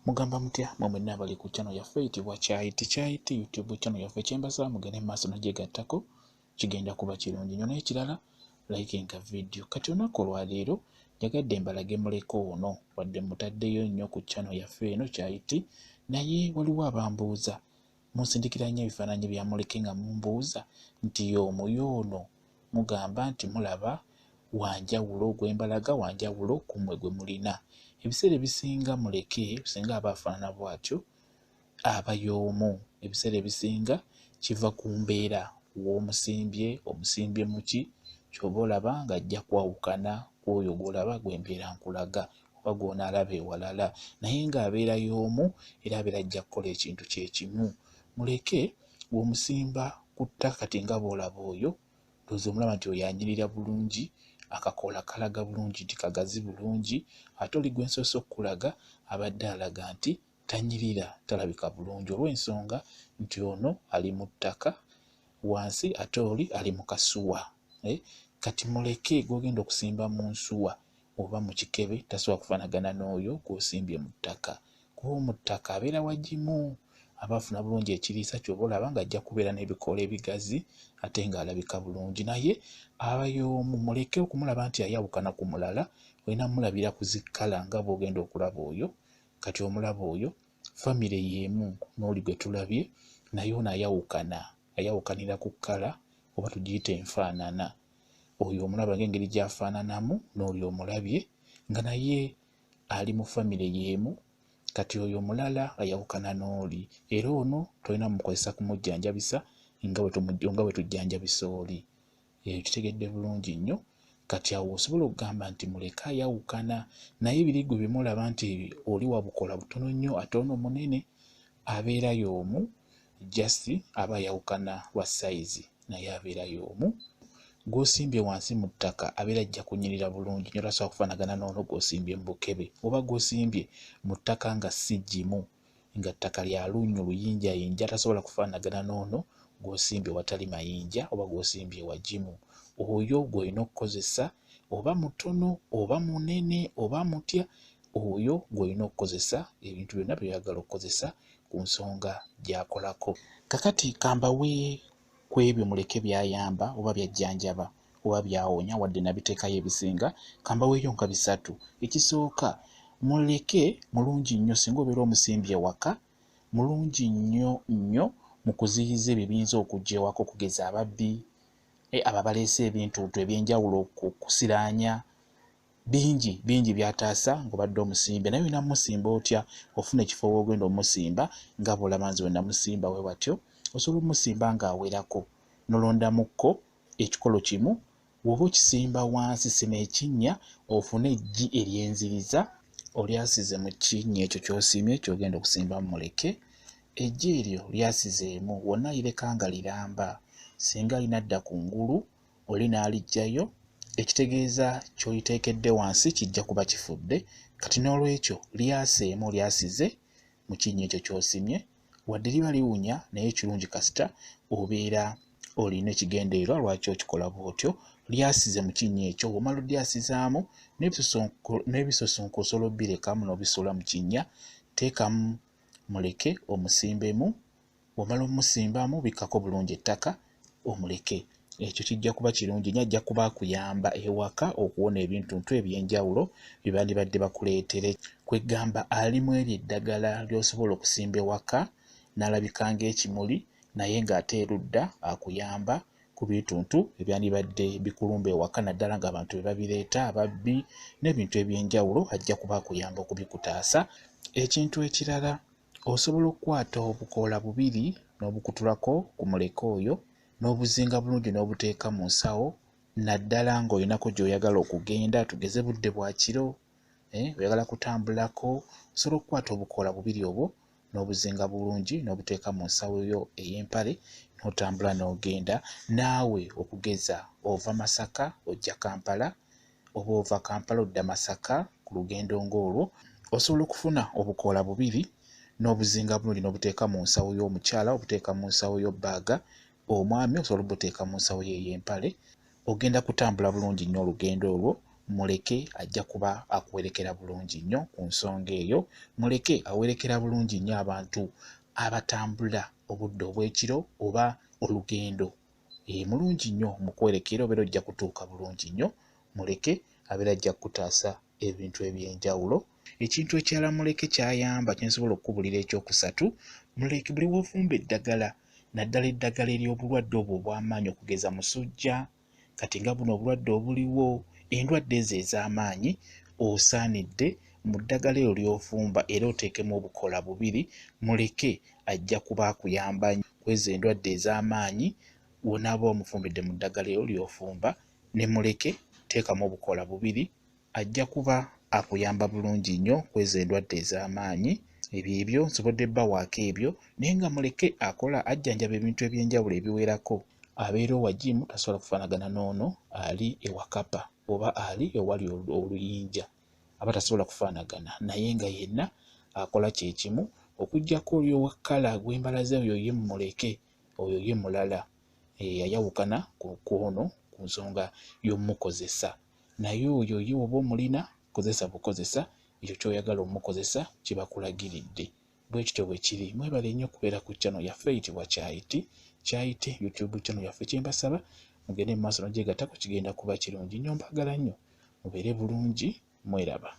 Mugamba mutya mwenna abali ku channel yaffe eyitibwa Kyayiti YouTube channel yaffe kyembasa mugende maaso nagyegattako kigenda kuba kirungi nnyo n'ekirala likinga video. Kati olunaku olwaleero njagadde mbalage muleko ono wadde mutaddeyo nnyo ku channel yaffe eno Kyayiti naye waliwo abambuuza munsindikira nnyo ebifaananyi bya muleke nga mumbuuza nti y'ono mugamba nti mulaba wanjawulo gwembalaga wanjawulo ku mmwe gwe mulina. Ebiseera ebisinga muleke singa aba afaanana bw'atyo aba y'omu. Ebiseera ebisinga kiva ku mbeera omusimbye mu ki ky'oba olaba ng'ajja kwawukana ku oyo gw'olaba gw'embeera nkulaga oba gw'onaalaba ewalala naye ng'abeera y'omu era abeera ajja kukola ekintu kye kimu. Muleke bw'omusimba ku ttaka kati nga bw'olaba oyo lowooza omulaba nti oyo anyirira bulungi, akakoola kalaga bulungi nti kagazi bulungi, ate oli gwe nsoose okulaga abadde alaga nti tanyirira, talabika bulungi olw'ensonga nti ono ali mu ttaka wansi ate oli ali mu kasuwa. Kati muleke gw'ogenda okusimba mu nsuwa oba mu kikebe tasobola kufaanagana n'oyo gw'osimbye mu ttaka. Kuba mu ttaka abeera wagimu, aba afuna bulungi ekiriisa ky'oba olaba ng'ajja kubeera n'ebikoola ebigazi ate ng'alabika bulungi. Naye aba y'omu, muleke okumulaba nti ayawukana ku mulala, olina mulabira ku zikkala nga bw'ogenda okulaba oyo. Kati omulaba oyo famire y'emu n'oli gwe tulabye naye ono ayawukanira ku kkala oba tugiyite enfaanana. Oyo omulaba ng'engeri gy'afaananamu n'oli omulabye nga naye ali mu famire y'emu, kati oyo omulala ayawukana n'oli era ono tolina mukozesa kumujjanjabisa nga bwe tujjanjabisa oli. Kitegedde bulungi nnyo. Kati awo osobola okugamba nti muleke ayawukana naye ebirigwe bimulaba nti oli wa bukola butono nnyo ate ono munene, abeera y'omu, just aba ayawukana lwa sayizi naye abeera y'omu. Gw'osimbye wansi mu ttaka abeera ajja kunyirira bulungi nnyo, tasobola kufaanagana n'ono gw'osimbye mu bukebe oba gw'osimbye mu ttaka nga si ggimu, nga ttaka lya lunnyu luyinjayinja, tasobola kufaanagana n'ono gw'osimbye watali mayinja oba gw'osimbye wagimu. Oyo gw'olina okukozesa oba mutono oba munene oba mutya, oyo gw'olina okukozesa ebintu byonna by'oyagala okukozesa ku nsonga gy'akolako. Kakati kambawe ku ebyo muleke by'ayamba oba by'ajjanjaba oba by'awonya wadde nabiteekayo ebisinga, kambaweeyo nka bisatu. Ekisooka, muleke mulungi nnyo singa obeera omusimbye ewaka, mulungi nnyo mu kuziyiza ebyo ebiyinza okujja ewaka okugeza ababbi, abo abaleese ebintu eby'enjawulo okusiraanya, bingi by'ataasa ng'obadde omusimbe. Naye olina mmusimba otya? Ofuna ekifo w'ogenda omusimba nga bw'olaba nze bwe namusimba bwe batyo. Osobola omusimba ng'awerako n'olondamukko ekikolo kimu, bw'oba okisimba wansi sima ekinnya ofune eggi eryenziriza olyasize mu kinnya ekyo ky'osiimye ky'ogenda okusimbamu muleke. Eggi eryo lyasizeemu wonna lireka nga liramba. Singa linadda ku ngulu oli n'aliggyayo, ekitegeeza ky'oliteekedde wansi kijja kuba kifudde. Kati n'olwekyo lyaseemu lyasize mu kinnya ekyo ky'osimye, wadde liba liwunya naye ekirungi kasita obeera olina ekigendererwa lwaki okikola bw'otyo. Lyasize mu kinnya ekyo, w'omala olyasizaamu n'ebisosonko osobola obbirekamu n'obisuula mu kinnya, teekamu muleke omusimbemu. W'omala omusimbamu bikkako bulungi ettaka omuleke. Ekyo kijja kuba kirungi nnyo, ajja kuba akuyamba ewaka okuwona ebintu eby'enjawulo bye bandibadde bakuleetere. Kwegamba alimu eryo eddagala ly'osobola okusimba ewaka n'alabika ng'ekimuli naye ng'ate erudda akuyamba ku bituntu ebyandibadde bikulumba ewaka naddala ng'abantu be babireeta, ababbi n'ebintu eby'enjawulo, ajja kuba akuyamba okubikutaasa. Ekintu ekirala, osobola okukwata obukoola bubiri n'obukutulako ku muleke oyo n'obuzinga bulungi n'obuteeka mu nsawo, naddala ng'olinako gy'oyagala okugenda, tugeze budde bwa kiro, oyagala kutambulako, osobola okukwata obukoola bubiri obwo n'obuzinga bulungi n'obuteeka mu nsawo yo ey'empale n'otambula n'ogenda. Naawe okugeza ova Masaka ojja Kampala oba ova Kampala odda Masaka ku lugendo ng'olwo, osobola okufuna obukoola bubiri n'obuzinga bulungi n'obuteeka mu nsawo y'omukyala, obuteeka mu nsawo y'obbaaga. Omwami osobola obuteeka mu nsawo ye ey'empale, ogenda kutambula bulungi nnyo olugendo olwo muleke ajja kuba akuwerekera bulungi nnyo ku nsonga eyo. Muleke awerekera bulungi nnyo abantu abatambula obudde obw'ekiro oba olugendo. Mulungi nnyo mu kwerekera, obeera ojja kutuuka bulungi nnyo. Muleke abeera ajja kutaasa ebintu eby'enjawulo. Ekintu ekirala muleke kyayamba kyensobola okukubuulira ekyokusatu, muleke buli w'ofumba eddagala, naddala eddagala ery'obulwadde obwo obw'amaanyi okugeza musujja, kati nga buno obulwadde obuliwo, endwadde ezo ez'amaanyi, osaanidde mu ddagala eryo ly'ofumba era oteekemu obukola bubiri. Muleke ajja kuba akuyamba kwezo endwadde ez'amaanyi w'onaaba omufumbidde mu ddagala eryo ly'ofumba. Ne muleke teekamu obukola bubiri, ajja kuba akuyamba bulungi nnyo kwezo endwadde ez'amaanyi. Ebyo nsobodde bbawaako ebyo, naye nga muleke akola ajjanjaba ebintu eby'enjawulo ebiwerako. Abeera owa jimu tasobola kufaanagana n'ono ali ewakapa oba ali ewali oluyinja, aba tasobola kufaanagana, naye nga yenna akola kye kimu okuggyako oli owa kkala gw'embalaze, oyo ye muleke, oyo ye mulala. Yayawukana ku ono ku nsonga y'omukozesa, naye oyo ye oba omulina kozesa bukozesa, ekyo ky'oyagala omukozesa kye bakulagiridde. Bwe kityo bwe kiri. Mwebale nnyo okubeera ku channel yaffe eyitibwa Kyayiti YouTube channel yaffe. Kye mbasaba mugende mu maaso n'ogyegattako, kigenda kuba kirungi nnyo. Mbagala nnyo mubeere bulungi, mweraba.